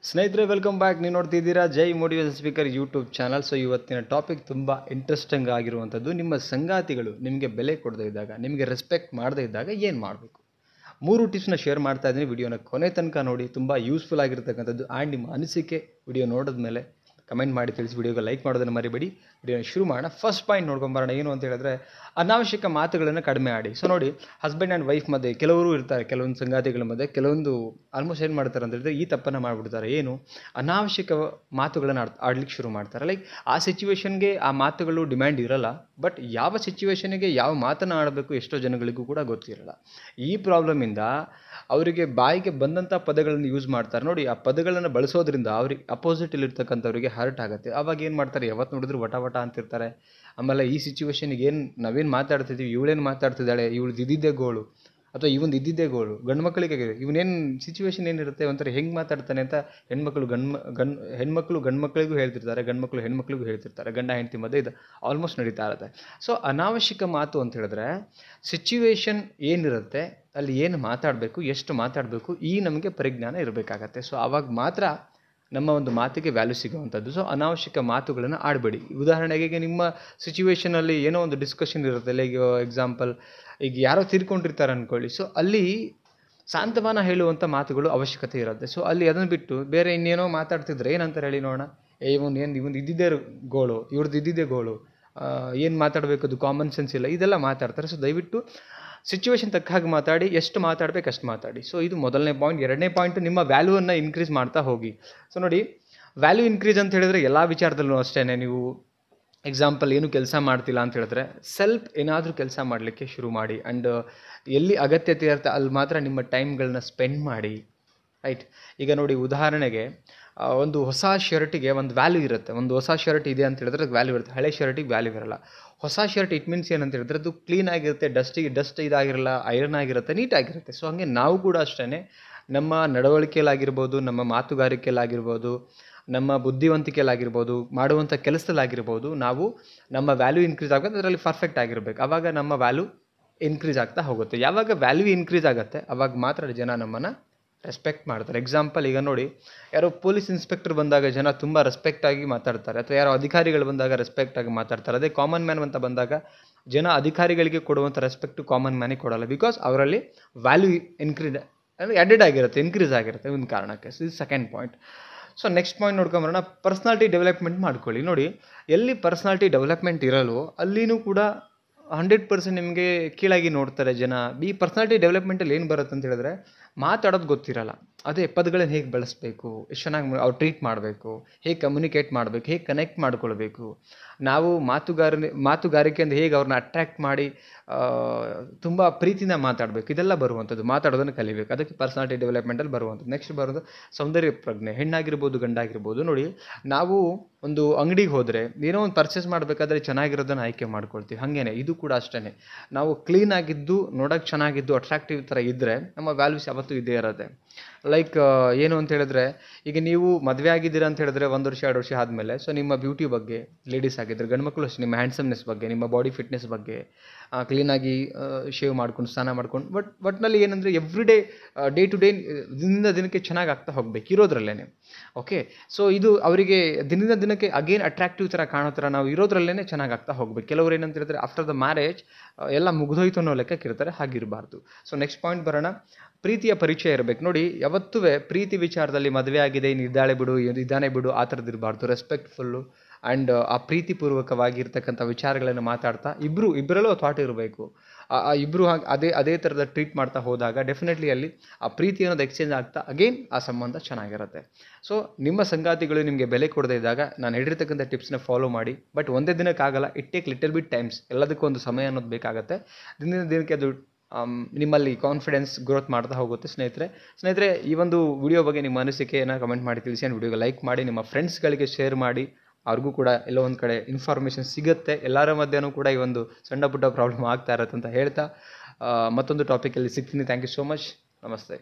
ಸ್ನೇಹಿತರೆ welcome back. ನೀವು ನೋಡ್ತಿದ್ದೀರಾ Jai motivation speaker YouTube channel. So ಇವತ್ತಿನ ಟಾಪಿಕ್ ತುಂಬ ಇಂಟ್ರೆಸ್ಟಿಂಗ್ ಆಗಿರುವಂಥದ್ದು. ನಿಮ್ಮ ಸಂಗಾತಿಗಳು ನಿಮಗೆ ಬೆಲೆ ಕೊಡದೇ ಇದ್ದಾಗ, ನಿಮಗೆ ರೆಸ್ಪೆಕ್ಟ್ ಮಾಡದೇ ಇದ್ದಾಗ ಏನು ಮಾಡಬೇಕು? 3 ಟಿಪ್ಸ್ನ ಶೇರ್ ಮಾಡ್ತಾ ಇದ್ದೀನಿ. ವಿಡಿಯೋನ ಕೊನೆ ತನಕ ನೋಡಿ, ತುಂಬ ಯೂಸ್ಫುಲ್ ಆಗಿರ್ತಕ್ಕಂಥದ್ದು. ಆ್ಯಂಡ್ ನಿಮ್ಮ ಅನಿಸಿಕೆ ವಿಡಿಯೋ ನೋಡಿದ ಮೇಲೆ ಕಮೆಂಟ್ ಮಾಡಿ ತಿಳಿಸಿ. ವಿಡಿಯೋಗೆ ಲೈಕ್ ಮಾಡೋದನ್ನು ಮರಿಬೇಡಿ. ವಿಡಿಯೋನ ಶುರು ಮಾಡೋಣ. ಫಸ್ಟ್ ಪಾಯಿಂಟ್ ನೋಡ್ಕೊಂಬರೋಣ. ಏನು ಅಂತ ಹೇಳಿದ್ರೆ, ಅನಾವಶ್ಯಕ ಮಾತುಗಳನ್ನು ಕಡಿಮೆ ಆಡಿ. ಸೊ ನೋಡಿ, ಹಸ್ಬೆಂಡ್ ಆ್ಯಂಡ್ ವೈಫ್ ಮಧ್ಯೆ ಕೆಲವರು ಇರ್ತಾರೆ, ಕೆಲವೊಂದು ಸಂಗಾತಿಗಳ ಮಧ್ಯೆ ಕೆಲವೊಂದು ಆಲ್ಮೋಸ್ಟ್ ಏನು ಮಾಡ್ತಾರೆ ಅಂತ ಹೇಳಿದ್ರೆ, ಈ ತಪ್ಪನ್ನು ಮಾಡಿಬಿಡ್ತಾರೆ. ಏನು, ಅನಾವಶ್ಯಕ ಮಾತುಗಳನ್ನು ಆಡ್ಲಿಕ್ಕೆ ಶುರು ಮಾಡ್ತಾರೆ. ಲೈಕ್ ಆ ಸಿಚುವೇಶನ್ಗೆ ಆ ಮಾತುಗಳು ಡಿಮ್ಯಾಂಡ್ ಇರಲ್ಲ, ಬಟ್ ಯಾವ ಸಿಚುವೇಶನ್ಗೆ ಯಾವ ಮಾತನ್ನು ಆಡಬೇಕು ಎಷ್ಟೋ ಜನಗಳಿಗೂ ಕೂಡ ಗೊತ್ತಿರಲ್ಲ. ಈ ಪ್ರಾಬ್ಲಮಿಂದ ಅವರಿಗೆ ಬಾಯಿಗೆ ಬಂದಂಥ ಪದಗಳನ್ನು ಯೂಸ್ ಮಾಡ್ತಾರೆ. ನೋಡಿ, ಆ ಪದಗಳನ್ನು ಬಳಸೋದ್ರಿಂದ ಅವ್ರಿಗೆ ಅಪೋಸಿಟಲ್ಲಿರ್ತಕ್ಕಂಥವ್ರಿಗೆ ಹರ್ಟ್ ಆಗುತ್ತೆ. ಆವಾಗ ಏನು ಮಾಡ್ತಾರೆ, ಯಾವತ್ತು ನೋಡಿದ್ರು ವಟ ವಟ ಅಂತಿರ್ತಾರೆ. ಆಮೇಲೆ ಈ ಸಿಚುವೇಶನ್ಗೆ ನಾವೇನು ಮಾತಾಡ್ತಿದ್ದೀವಿ, ಇವಳೇನು ಮಾತಾಡ್ತಿದ್ದಾಳೆ, ಇವಳು ಇದ್ದಿದ್ದೇ ಗೋಳು ಅಥವಾ ಇವನು ಇದ್ದಿದ್ದೇ ಗೋಳು. ಗಂಡು ಮಕ್ಕಳಿಗೆ ಇವನೇನು ಸಿಚುವೇಶನ್ ಏನಿರುತ್ತೆ, ಒಂಥರ ಹೆಂಗೆ ಮಾತಾಡ್ತಾನೆ ಅಂತ ಹೆಣ್ಮಕ್ಳು ಗಂಡು ಮಕ್ಕಳಿಗೂ ಹೇಳ್ತಿರ್ತಾರೆ, ಗಂಡು ಮಕ್ಕಳು ಹೆಣ್ಮಕ್ಳಿಗೂ ಹೇಳ್ತಿರ್ತಾರೆ. ಗಂಡ ಹೆಂಡತಿ ಮಧ್ಯೆ ಇದು ಆಲ್ಮೋಸ್ಟ್ ನಡೀತಾ ಇರುತ್ತೆ. ಸೊ ಅನಾವಶ್ಯಕ ಮಾತು ಅಂತ ಹೇಳಿದ್ರೆ, ಸಿಚುವೇಶನ್ ಏನಿರುತ್ತೆ ಅಲ್ಲಿ ಏನು ಮಾತಾಡಬೇಕು, ಎಷ್ಟು ಮಾತಾಡಬೇಕು, ಈ ನಮಗೆ ಪರಿಜ್ಞಾನ ಇರಬೇಕಾಗತ್ತೆ. ಸೊ ಆವಾಗ ಮಾತ್ರ ನಮ್ಮ ಒಂದು ಮಾತಿಗೆ ವ್ಯಾಲ್ಯೂ ಸಿಗುವಂಥದ್ದು. ಸೊ ಅನಾವಶ್ಯಕ ಮಾತುಗಳನ್ನು ಆಡಬೇಡಿ. ಉದಾಹರಣೆಗೆ ನಿಮ್ಮ ಸಿಚುವೇಷನಲ್ಲಿ ಏನೋ ಒಂದು ಡಿಸ್ಕಷನ್ ಇರುತ್ತೆ. ಲೈಕ್ ಎಕ್ಸಾಂಪಲ್, ಈಗ ಯಾರೋ ತೀರ್ಕೊಂಡಿರ್ತಾರೆ ಅಂದ್ಕೊಳ್ಳಿ. ಸೊ ಅಲ್ಲಿ ಸಾಂತ್ವನ ಹೇಳುವಂಥ ಮಾತುಗಳು ಅವಶ್ಯಕತೆ ಇರುತ್ತೆ. ಸೊ ಅಲ್ಲಿ ಅದನ್ನು ಬಿಟ್ಟು ಬೇರೆ ಇನ್ನೇನೋ ಮಾತಾಡ್ತಿದ್ರೆ ಏನಂತಾರೆ ಹೇಳಿ ನೋಡೋಣ, ಇವನು ಇದ್ದಿದ್ದೇ ಗೋಳು, ಇವ್ರದ್ದು ಇದ್ದಿದ್ದೇ ಗೋಳು, ಏನು ಮಾತಾಡಬೇಕು, ಅದು ಕಾಮನ್ ಸೆನ್ಸ್ ಇಲ್ಲ, ಇದೆಲ್ಲ ಮಾತಾಡ್ತಾರೆ. ಸೊ ದಯವಿಟ್ಟು ಸಿಚುವೇಶನ್ ತಕ್ಕ ಹಾಗೆ ಮಾತಾಡಿ, ಎಷ್ಟು ಮಾತಾಡಬೇಕು ಅಷ್ಟು ಮಾತಾಡಿ. ಸೊ ಇದು ಮೊದಲನೇ ಪಾಯಿಂಟ್. ಎರಡನೇ ಪಾಯಿಂಟು, ನಿಮ್ಮ ವ್ಯಾಲ್ಯೂವನ್ನು ಇನ್ಕ್ರೀಸ್ ಮಾಡ್ತಾ ಹೋಗಿ. ಸೊ ನೋಡಿ, ವ್ಯಾಲ್ಯೂ ಇನ್ಕ್ರೀಸ್ ಅಂತ ಹೇಳಿದ್ರೆ ಎಲ್ಲ ವಿಚಾರದಲ್ಲೂ ಅಷ್ಟೇ. ನೀವು ಎಕ್ಸಾಂಪಲ್ ಏನು ಕೆಲಸ ಮಾಡ್ತಿಲ್ಲ ಅಂತ ಹೇಳಿದ್ರೆ, ಏನಾದರೂ ಕೆಲಸ ಮಾಡಲಿಕ್ಕೆ ಶುರು ಮಾಡಿ. ಆ್ಯಂಡ್ ಎಲ್ಲಿ ಅಗತ್ಯತೆ ಇರುತ್ತೆ ಅಲ್ಲಿ ಮಾತ್ರ ನಿಮ್ಮ ಟೈಮ್ಗಳನ್ನ ಸ್ಪೆಂಡ್ ಮಾಡಿ. ರೈಟ್. ಈಗ ನೋಡಿ, ಉದಾಹರಣೆಗೆ ಒಂದು ಹೊಸ ಶರ್ಟಿಗೆ ಒಂದು ವ್ಯಾಲ್ಯೂ ಇರುತ್ತೆ. ಒಂದು ಹೊಸ ಶರ್ಟ್ ಇದೆ ಅಂತ ಹೇಳಿದ್ರೆ ಅದು ವ್ಯಾಲ್ಯೂ ಇರುತ್ತೆ, ಹಳೆ ಶರ್ಟಿಗೆ ವ್ಯಾಲ್ಯೂ ಇರಲ್ಲ. ಹೊಸ ಶರ್ಟ್ ಇಟ್ ಮೀನ್ಸ್ ಏನಂತ ಹೇಳಿದ್ರೆ, ಅದು ಕ್ಲೀನ್ ಆಗಿರುತ್ತೆ, ಡಸ್ಟ್ ಇದಾಗಿರಲ್ಲ, ಐರನ್ ಆಗಿರುತ್ತೆ, ನೀಟಾಗಿರುತ್ತೆ. ಸೊ ಹಾಗೆ ನಾವು ಕೂಡ ಅಷ್ಟೇ, ನಮ್ಮ ನಡವಳಿಕೆಯಲ್ಲಾಗಿರ್ಬೋದು, ನಮ್ಮ ಮಾತುಗಾರಿಕೆಯಲ್ಲಾಗಿರ್ಬೋದು, ನಮ್ಮ ಬುದ್ಧಿವಂತಿಕೆಯಲ್ಲಾಗಿರ್ಬೋದು, ಮಾಡುವಂಥ ಕೆಲಸದಲ್ಲಾಗಿರ್ಬೋದು, ನಾವು ನಮ್ಮ ವ್ಯಾಲ್ಯೂ ಇನ್ಕ್ರೀಸ್ ಆಗುತ್ತೆ, ಅದರಲ್ಲಿ ಪರ್ಫೆಕ್ಟ್ ಆಗಿರಬೇಕು. ಆವಾಗ ನಮ್ಮ ವ್ಯಾಲ್ಯೂ ಇನ್ಕ್ರೀಸ್ ಆಗ್ತಾ ಹೋಗುತ್ತೆ. ಯಾವಾಗ ವ್ಯಾಲ್ಯೂ ಇನ್ಕ್ರೀಸ್ ಆಗುತ್ತೆ ಆವಾಗ ಮಾತ್ರ ಜನ ನಮ್ಮನ್ನು ರೆಸ್ಪೆಕ್ಟ್ ಮಾಡ್ತಾರೆ. ಎಕ್ಸಾಂಪಲ್, ಈಗ ನೋಡಿ, ಯಾರೋ ಪೊಲೀಸ್ ಇನ್ಸ್ಪೆಕ್ಟರ್ ಬಂದಾಗ ಜನ ತುಂಬ ರೆಸ್ಪೆಕ್ಟಾಗಿ ಮಾತಾಡ್ತಾರೆ, ಅಥವಾ ಯಾರೋ ಅಧಿಕಾರಿಗಳು ಬಂದಾಗ ರೆಸ್ಪೆಕ್ಟಾಗಿ ಮಾತಾಡ್ತಾರೆ. ಅದೇ ಕಾಮನ್ ಮ್ಯಾನ್ ಅಂತ ಬಂದಾಗ ಜನ ಅಧಿಕಾರಿಗಳಿಗೆ ಕೊಡುವಂಥ ರೆಸ್ಪೆಕ್ಟು ಕಾಮನ್ ಮ್ಯಾನಿಗೆ ಕೊಡಲ್ಲ. ಬಿಕಾಸ್ ಅವರಲ್ಲಿ ವ್ಯಾಲ್ಯೂ ಆ್ಯಡೆಡ್ ಆಗಿರುತ್ತೆ, ಇನ್ಕ್ರೀಸ್ ಆಗಿರುತ್ತೆ ಒಂದು ಕಾರಣಕ್ಕೆ. ಸೊ ಇದು second point. So next point ನೋಡ್ಕೊಂಬರೋಣ, ಪರ್ಸ್ನಾಲಿಟಿ ಡೆವಲಪ್ಮೆಂಟ್ ಮಾಡ್ಕೊಳ್ಳಿ. ನೋಡಿ, ಎಲ್ಲಿ ಪರ್ಸ್ನಾಲಿಟಿ ಡೆವಲಪ್ಮೆಂಟ್ ಇರಲ್ವೋ ಅಲ್ಲಿನೂ ಕೂಡ 100% ನಿಮಗೆ ಕೀಳಾಗಿ ನೋಡ್ತಾರೆ ಜನ. ಈ ಪರ್ಸ್ನಾಲಿಟಿ ಡೆವಲಪ್ಮೆಂಟಲ್ಲಿ ಏನು ಬರುತ್ತೆ ಅಂತ ಹೇಳಿದ್ರೆ, ಮಾತಾಡೋದು ಗೊತ್ತಿರಲ್ಲ. ಅದೇ ಪದಗಳನ್ನು ಹೇಗೆ ಬಳಸಬೇಕು, ಎಷ್ಟು ಚೆನ್ನಾಗಿ ಅವ್ರು ಟ್ರೀಟ್ ಮಾಡಬೇಕು, ಹೇಗೆ ಕಮ್ಯುನಿಕೇಟ್ ಮಾಡಬೇಕು, ಹೇಗೆ ಕನೆಕ್ಟ್ ಮಾಡ್ಕೊಳ್ಬೇಕು, ನಾವು ಮಾತುಗಾರಿಕೆಯಿಂದ ಹೇಗೆ ಅವ್ರನ್ನ ಅಟ್ರ್ಯಾಕ್ಟ್ ಮಾಡಿ ತುಂಬ ಪ್ರೀತಿಯಿಂದ ಮಾತಾಡಬೇಕು, ಇದೆಲ್ಲ ಬರುವಂಥದ್ದು. ಮಾತಾಡೋದನ್ನು ಕಲಿಬೇಕು, ಅದಕ್ಕೆ ಪರ್ಸ್ನಾಲಿಟಿ ಡೆವಲಪ್ಮೆಂಟಲ್ಲಿ ಬರುವಂಥದ್ದು. ನೆಕ್ಸ್ಟ್ ಬರೋದು ಸೌಂದರ್ಯ ಪ್ರಜ್ಞೆ. ಹೆಣ್ಣಾಗಿರ್ಬೋದು ಗಂಡಾಗಿರ್ಬೋದು. ನೋಡಿ, ನಾವು ಒಂದು ಅಂಗಡಿಗೆ ಹೋದರೆ ಏನೋ ಒಂದು ಪರ್ಚೇಸ್ ಮಾಡಬೇಕಾದ್ರೆ ಚೆನ್ನಾಗಿರೋದನ್ನು ಆಯ್ಕೆ ಮಾಡ್ಕೊಳ್ತೀವಿ. ಹಾಗೇನೆ ಇದು ಕೂಡ ಅಷ್ಟೇ, ನಾವು ಕ್ಲೀನಾಗಿದ್ದು, ನೋಡೋಕ್ಕೆ ಚೆನ್ನಾಗಿದ್ದು, ಅಟ್ರಾಕ್ಟಿವ್ ಥರ ಇದ್ದರೆ ನಮ್ಮ ವ್ಯಾಲ್ಯೂಸ್ ಯಾವತ್ತೂ ಇದ್ದೇ ಇರುತ್ತೆ. ಲೈಕ್ ಏನು ಅಂತ ಹೇಳಿದ್ರೆ, ಈಗ ನೀವು ಮದುವೆ ಆಗಿದ್ದೀರಾ ಅಂತ ಹೇಳಿದ್ರೆ 1 ವರ್ಷ 2 ವರ್ಷ ಆದಮೇಲೆ, ಸೊ ನಿಮ್ಮ ಬ್ಯೂಟಿ ಬಗ್ಗೆ, ಲೇಡೀಸ್ ಆಗಿದ್ದರೆ, ಗಂಡು ಮಕ್ಕಳು ಅಷ್ಟೇ, ನಿಮ್ಮ ಹ್ಯಾಂಡ್ಸಮ್ನೆಸ್ ಬಗ್ಗೆ, ನಿಮ್ಮ ಬಾಡಿ ಫಿಟ್ನೆಸ್ ಬಗ್ಗೆ, ಕ್ಲೀನಾಗಿ ಶೇವ್ ಮಾಡ್ಕೊಂಡು, ಸ್ನಾನ ಮಾಡ್ಕೊಂಡು, ಒಟ್ಟಿನಲ್ಲಿ ಏನಂದರೆ ಡೇ ಟು ಡೇ, ದಿನದಿಂದ ದಿನಕ್ಕೆ ಚೆನ್ನಾಗಿ ಆಗ್ತಾ ಹೋಗ್ಬೇಕು ಇರೋದ್ರಲ್ಲೇ. ಓಕೆ. ಸೊ ಇದು ಅವರಿಗೆ ದಿನದಿಂದ ದಿನಕ್ಕೆ ಅಗೇನ್ ಅಟ್ರಾಕ್ಟಿವ್ ಥರ ಕಾಣೋ ಥರ ನಾವು ಇರೋದ್ರಲ್ಲೇ ಚೆನ್ನಾಗಿ ಆಗ್ತಾ ಹೋಗ್ಬೇಕು. ಕೆಲವರು ಏನಂತ ಹೇಳಿದ್ರೆ, ಆಫ್ಟರ್ ದ ಮ್ಯಾರೇಜ್ ಎಲ್ಲ ಮುಗಿದೋಯ್ತು ಅನ್ನೋ ಲೆಕ್ಕಕ್ಕಿರ್ತಾರೆ, ಹಾಗಿರಬಾರ್ದು. ಸೊ ನೆಕ್ಸ್ಟ್ ಪಾಯಿಂಟ್ ಬರೋಣ, ಪ್ರೀತಿಯ ಪರಿಚಯ ಇರಬೇಕು. ನೋಡಿ, ಯಾವತ್ತೂ ಪ್ರೀತಿ ವಿಚಾರದಲ್ಲಿ ಮದುವೆ ಆಗಿದೆ, ಇದ್ದಾನೆ ಬಿಡು ಆ ಥರದ್ದು ಇರಬಾರ್ದು. ರೆಸ್ಪೆಕ್ಟ್ಫುಲ್ಲು ಆ್ಯಂಡ್ ಆ ಪ್ರೀತಿಪೂರ್ವಕವಾಗಿರ್ತಕ್ಕಂಥ ವಿಚಾರಗಳನ್ನು ಮಾತಾಡ್ತಾ ಇಬ್ಬರಲ್ಲೂ ಥಾಟ್ ಇರಬೇಕು. ಇಬ್ಬರು ಅದೇ ಥರದ ಟ್ರೀಟ್ ಮಾಡ್ತಾ ಹೋದಾಗ ಡೆಫಿನೆಟ್ಲಿ ಅಲ್ಲಿ ಆ ಪ್ರೀತಿ ಅನ್ನೋದು ಎಕ್ಸ್ಚೇಂಜ್ ಆಗ್ತಾ ಅಗೇನ್ ಆ ಸಂಬಂಧ ಚೆನ್ನಾಗಿರುತ್ತೆ. ಸೊ ನಿಮ್ಮ ಸಂಗಾತಿಗಳು ನಿಮಗೆ ಬೆಲೆ ಕೊಡದೇ ಇದ್ದಾಗ ನಾನು ಹೇಳಿರ್ತಕ್ಕಂಥ ಟಿಪ್ಸ್ನ ಫಾಲೋ ಮಾಡಿ. ಬಟ್ ಒಂದೇ ದಿನಕ್ಕಾಗಲ್ಲ, it take little bit times. ಎಲ್ಲದಕ್ಕೂ ಒಂದು ಸಮಯ ಅನ್ನೋದು ಬೇಕಾಗುತ್ತೆ. ದಿನದಿಂದ ದಿನಕ್ಕೆ ಅದು ನಿಮ್ಮಲ್ಲಿ ಕಾನ್ಫಿಡೆನ್ಸ್ ಗ್ರೋತ್ ಮಾಡ್ತಾ ಹೋಗುತ್ತೆ. ಸ್ನೇಹಿತರೆ, ಈ ಒಂದು ವಿಡಿಯೋ ಬಗ್ಗೆ ನಿಮ್ಮ ಅನಿಸಿಕೆಯನ್ನು ಕಮೆಂಟ್ ಮಾಡಿ ತಿಳಿಸಿ. ಆ್ಯಂಡ್ ವಿಡಿಯೋಗೆ ಲೈಕ್ ಮಾಡಿ, ನಿಮ್ಮ ಫ್ರೆಂಡ್ಸ್ಗಳಿಗೆ ಶೇರ್ ಮಾಡಿ. ಅವ್ರಿಗೂ ಕೂಡ ಎಲ್ಲೋ ಒಂದು ಕಡೆ ಇನ್ಫಾರ್ಮೇಷನ್ ಸಿಗುತ್ತೆ. ಎಲ್ಲರ ಮಧ್ಯೆನೂ ಕೂಡ ಈ ಒಂದು ಸಣ್ಣ ಪುಟ್ಟ ಪ್ರಾಬ್ಲಮ್ ಆಗ್ತಾ ಇರುತ್ತೆ ಅಂತ ಹೇಳ್ತಾ ಮತ್ತೊಂದು ಟಾಪಿಕಲ್ಲಿ ಸಿಗ್ತೀನಿ. Thank you so much. ನಮಸ್ತೆ.